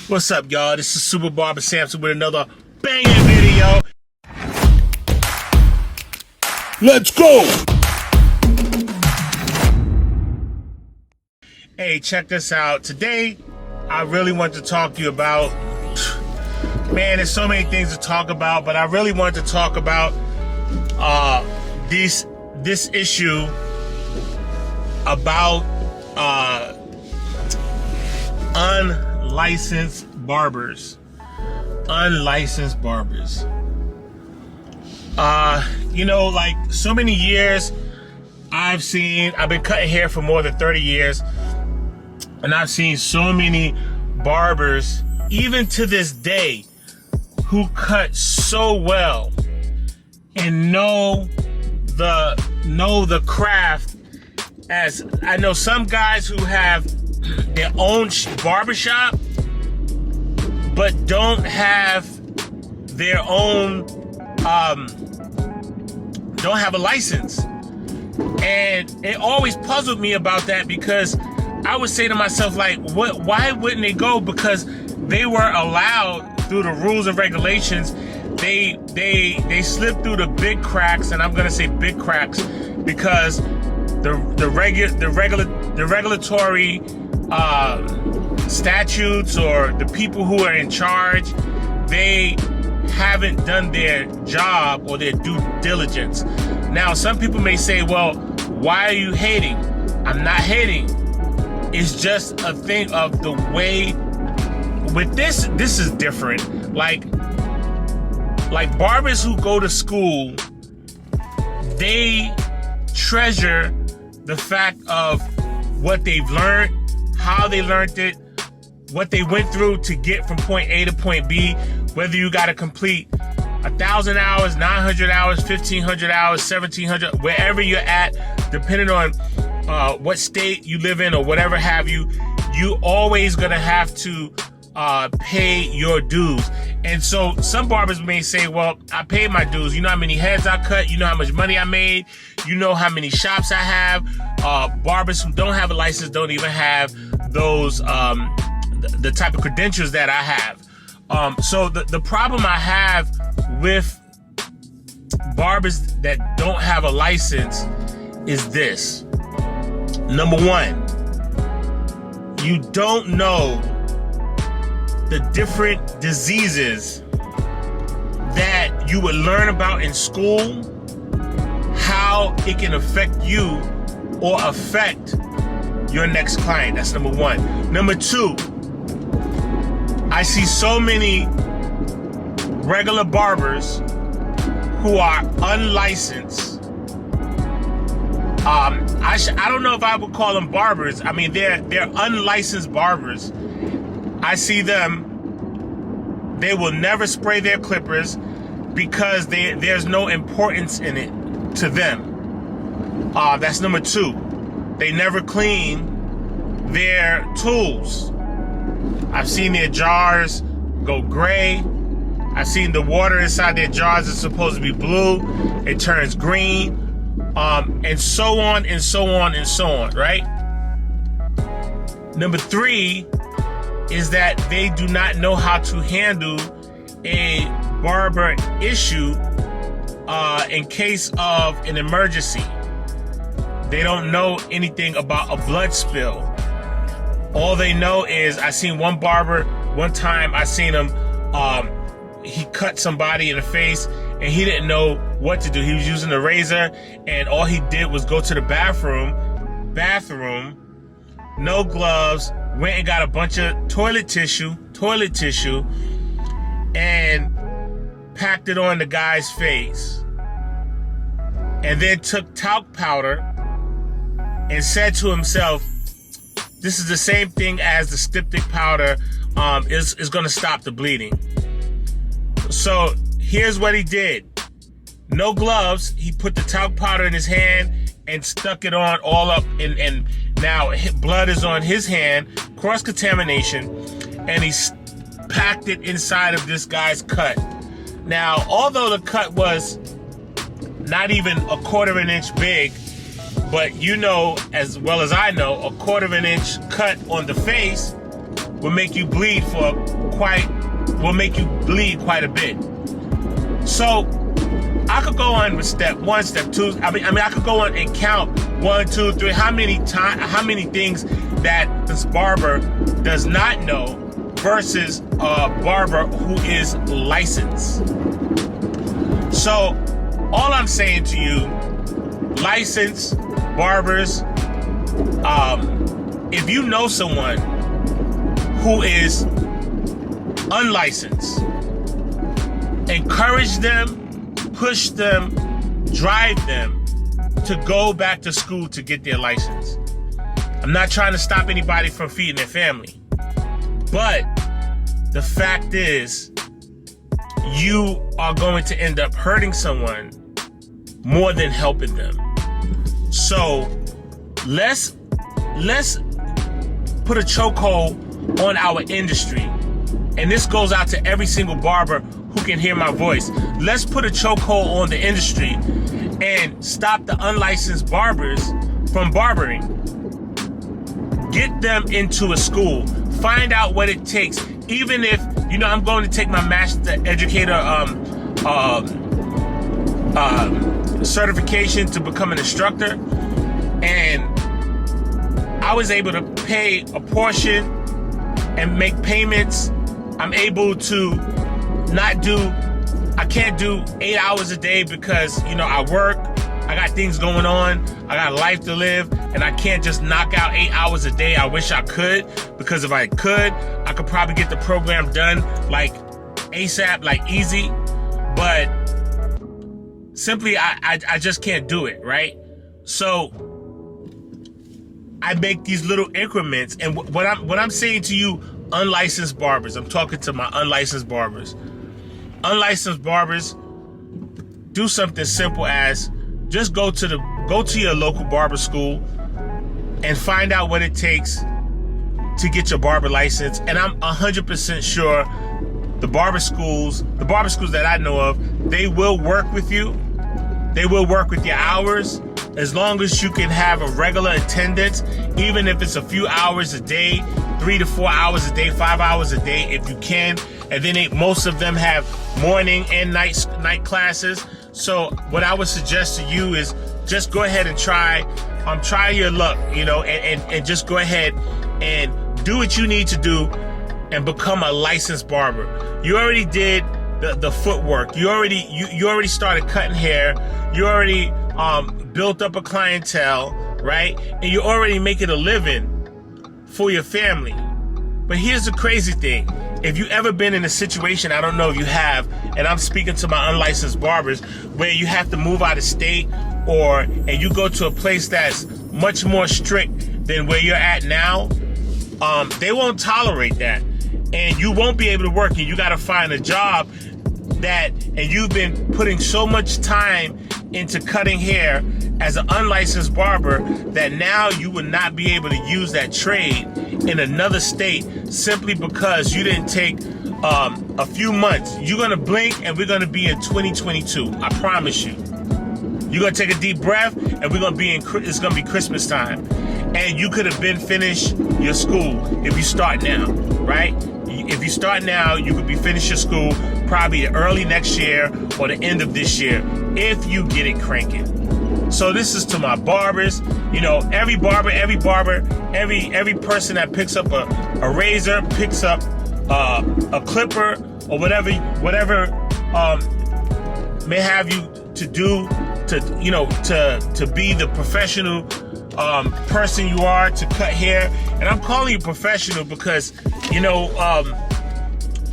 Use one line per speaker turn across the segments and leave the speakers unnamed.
What's up, y'all? This is Super Barber Samson with another banging video.
Let's go!
Hey, check this out. Today, I really want to talk to you about, man, there's so many things to talk about, but I really want to talk about this issue about unlicensed barbers. Unlicensed barbers. Like so many years I've been cutting hair for more than 30 years, and I've seen so many barbers, even to this day, who cut so well and know the craft. As I know some guys who have their own barbershop, but don't have their own, don't have a license. And it always puzzled me about that, because I would say to myself, like, why wouldn't they go? Because they were allowed through the rules and regulations. They slipped through the big cracks, and I'm gonna say big cracks because the regulatory statutes, or the people who are in charge, they haven't done their job or their due diligence. Now, some people may say, well, why are you hating? I'm not hating. It's just a thing of the way. With this is different. Like barbers who go to school, they treasure the fact of what they've learned, how they learned it, what they went through to get from point A to point B, whether you got to complete 1,000 hours, 900 hours, 1,500 hours, 1,700, wherever you're at, depending on what state you live in or whatever have you, you always gonna have to pay your dues. And so some barbers may say, well, I paid my dues. You know how many heads I cut? You know how much money I made? You know how many shops I have? Barbers who don't have a license don't even have those, the type of credentials that I have. So the problem I have with barbers that don't have a license is this. Number one, you don't know the different diseases that you would learn about in school, how it can affect you or affect your next client. That's number one. Number two, I see so many regular barbers who are unlicensed. I don't know if I would call them barbers. I mean, they're unlicensed barbers. I see them, they will never spray their clippers because there's no importance in it to them. That's number two. They never clean their tools. I've seen their jars go gray. I've seen the water inside their jars is supposed to be blue. It turns green. And so on and so on and so on, right? Number three is that they do not know how to handle a barber issue in case of an emergency. They don't know anything about a blood spill. All they know is, I seen one barber, one time I seen him, he cut somebody in the face and he didn't know what to do. He was using a razor and all he did was go to the bathroom, no gloves, went and got a bunch of toilet tissue, and packed it on the guy's face. And then took talc powder and said to himself, this is the same thing as the styptic powder is going to stop the bleeding. So here's what he did. No gloves. He put the talc powder in his hand and stuck it on all up. And now blood is on his hand, cross-contamination, and he packed it inside of this guy's cut. Now, although the cut was not even a quarter of an inch big, but you know as well as I know, a quarter of an inch cut on the face will make you bleed quite a bit. So I could go on with step 1, step 2. I mean, I could go on and count 1, 2, 3. How many things that this barber does not know versus a barber who is licensed. So all I'm saying to you, licensed barbers, if you know someone who is unlicensed, encourage them, push them, drive them to go back to school to get their license. I'm not trying to stop anybody from feeding their family, but the fact is, you are going to end up hurting someone more than helping them. So let's put a chokehold on our industry. And this goes out to every single barber who can hear my voice. Let's put a chokehold on the industry and stop the unlicensed barbers from barbering. Get them into a school. Find out what it takes. Even if, I'm going to take my master educator certification to become an instructor. And I was able to pay a portion and make payments. I'm able to I can't do 8 hours a day because, I work, I got things going on, I got a life to live, and I can't just knock out 8 hours a day. I wish I could, because if I could probably get the program done like ASAP, like easy, but simply I just can't do it, right? So I make these little increments, and what I'm saying to you, unlicensed barbers, I'm talking to my unlicensed barbers. Unlicensed barbers, do something simple as just go to your local barber school and find out what it takes to get your barber license. And I'm 100% sure the barber schools that I know of, they will work with you. They will work with your hours, as long as you can have a regular attendance, even if it's a few hours a day, 3 to 4 hours a day, 5 hours a day, if you can. And then most of them have morning and night classes. So what I would suggest to you is just go ahead and try your luck, and just go ahead and do what you need to do and become a licensed barber. You already did the footwork. You already started cutting hair. You already built up a clientele, right? And you're already making a living for your family. But here's the crazy thing. If you ever been in a situation, I don't know if you have, and I'm speaking to my unlicensed barbers, where you have to move out of state, and you go to a place that's much more strict than where you're at now, they won't tolerate that. And you won't be able to work, and you got to find a job and you've been putting so much time into cutting hair as an unlicensed barber that now you would not be able to use that trade in another state simply because you didn't take a few months. You're going to blink and we're going to be in 2022. I promise you. You're going to take a deep breath and it's going to be Christmas time. And you could have been finished your school if you start now, right? If you start now, you could be finished your school probably early next year or the end of this year if you get it cranking. So this is to my barbers. Every barber, every person that picks up a razor, picks up a clipper or whatever may have you to do to be the professional person you are to cut hair. And I'm calling you professional because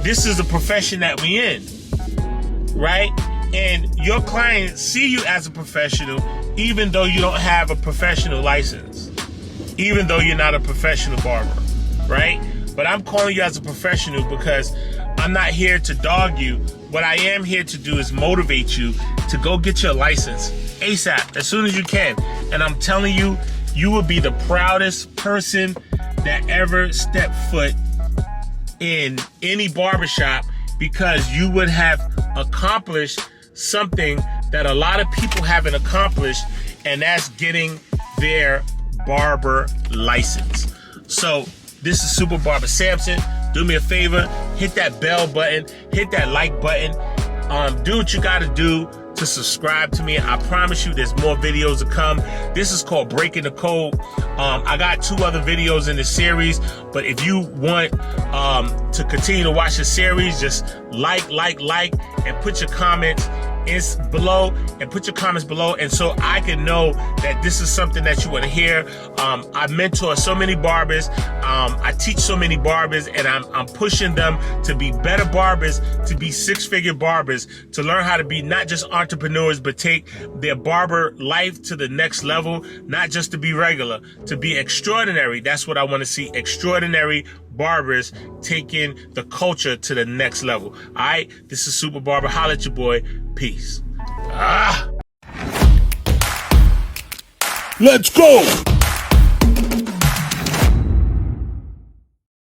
this is a profession that we in, right? And your clients see you as a professional even though you don't have a professional license, even though you're not a professional barber, right? But I'm calling you as a professional because I'm not here to dog you. What I am here to do is motivate you to go get your license ASAP, as soon as you can. And I'm telling you, you will be the proudest person that ever stepped foot in any barbershop, because you would have accomplished something that a lot of people haven't accomplished, and that's getting their barber license. So This is Super Barber Samson. Do me a favor, hit that bell button, hit that like button. Do what you gotta do to subscribe to me. I promise you there's more videos to come. This is called Breaking the Code. I got 2 other videos in the series, but if you want to continue to watch the series, just like, and put your comments below, and so I can know that this is something that you want to hear. I mentor so many barbers. I teach so many barbers, and I'm pushing them to be better barbers, to be 6-figure barbers, to learn how to be not just entrepreneurs, but take their barber life to the next level, not just to be regular, to be extraordinary. That's what I want to see. Extraordinary barbers taking the culture to the next level. All right, this is Super Barber. Holla at your boy. Peace.
Let's go!